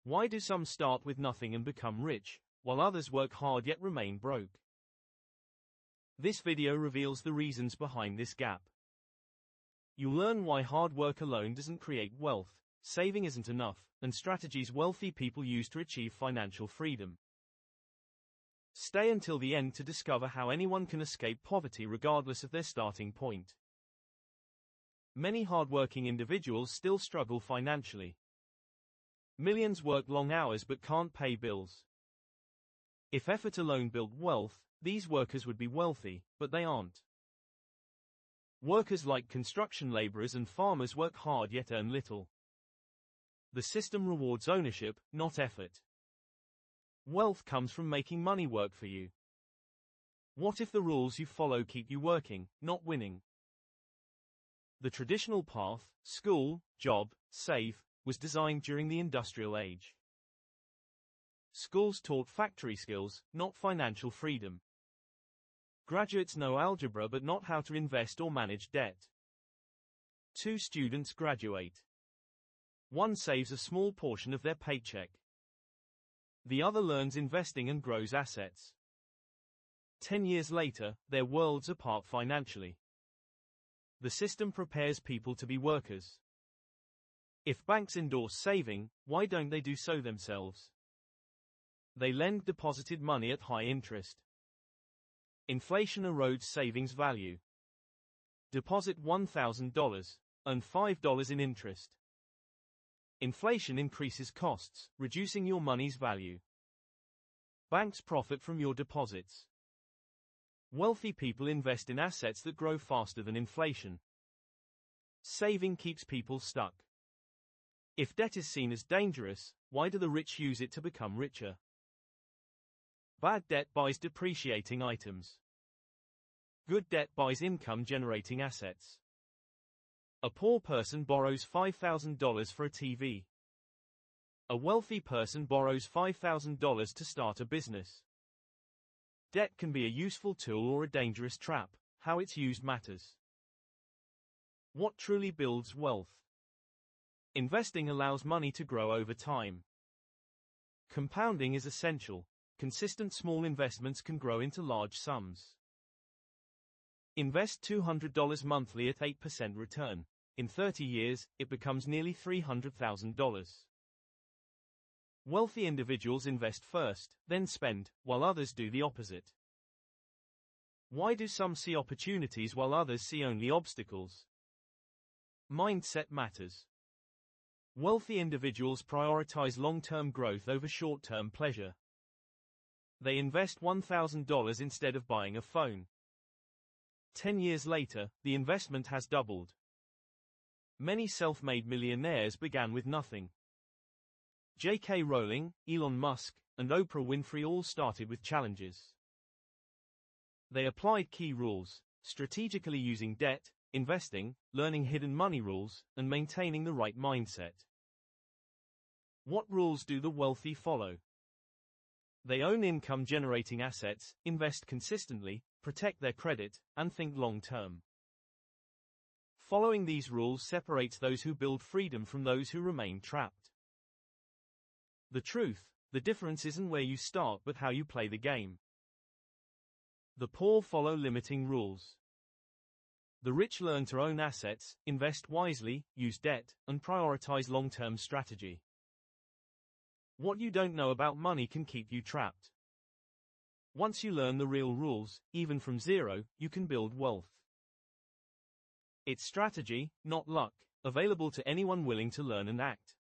Why do some start with nothing and become rich, while others work hard yet remain broke? This video reveals the reasons behind this gap. You'll learn why hard work alone doesn't create wealth, saving isn't enough, and strategies wealthy people use to achieve financial freedom. Stay until the end to discover how anyone can escape poverty regardless of their starting point. Many hardworking individuals still struggle financially. Millions work long hours but can't pay bills. If effort alone built wealth, these workers would be wealthy, but they aren't. Workers like construction laborers and farmers work hard yet earn little. The system rewards ownership, not effort. Wealth comes from making money work for you. What if the rules you follow keep you working, not winning? The traditional path, school, job, save, was designed during the industrial age. Schools taught factory skills, not financial freedom. Graduates know algebra but not how to invest or manage debt. 2 students graduate. One saves a small portion of their paycheck. The other learns investing and grows assets. 10 years later, they're worlds apart financially. The system prepares people to be workers. If banks endorse saving, why don't they do so themselves? They lend deposited money at high interest. Inflation erodes savings value. Deposit $1,000, earn $5 in interest. Inflation increases costs, reducing your money's value. Banks profit from your deposits. Wealthy people invest in assets that grow faster than inflation. Saving keeps people stuck. If debt is seen as dangerous, why do the rich use it to become richer? Bad debt buys depreciating items. Good debt buys income-generating assets. A poor person borrows $5,000 for a TV. A wealthy person borrows $5,000 to start a business. Debt can be a useful tool or a dangerous trap. How it's used matters. What truly builds wealth? Investing allows money to grow over time. Compounding is essential. Consistent small investments can grow into large sums. Invest $200 monthly at 8% return. In 30 years, it becomes nearly $300,000. Wealthy individuals invest first, then spend, while others do the opposite. Why do some see opportunities while others see only obstacles? Mindset matters. Wealthy individuals prioritize long-term growth over short-term pleasure. They invest $1,000 instead of buying a phone. 10 years later, the investment has doubled. Many self-made millionaires began with nothing. J.K. Rowling, Elon Musk, and Oprah Winfrey all started with challenges. They applied key rules, strategically using debt, investing, learning hidden money rules, and maintaining the right mindset. What rules do the wealthy follow? They own income-generating assets, invest consistently, protect their credit, and think long-term. Following these rules separates those who build freedom from those who remain trapped. The truth, the difference isn't where you start but how you play the game. The poor follow limiting rules. The rich learn to own assets, invest wisely, use debt, and prioritize long-term strategy. What you don't know about money can keep you trapped. Once you learn the real rules, even from zero, you can build wealth. It's strategy, not luck, available to anyone willing to learn and act.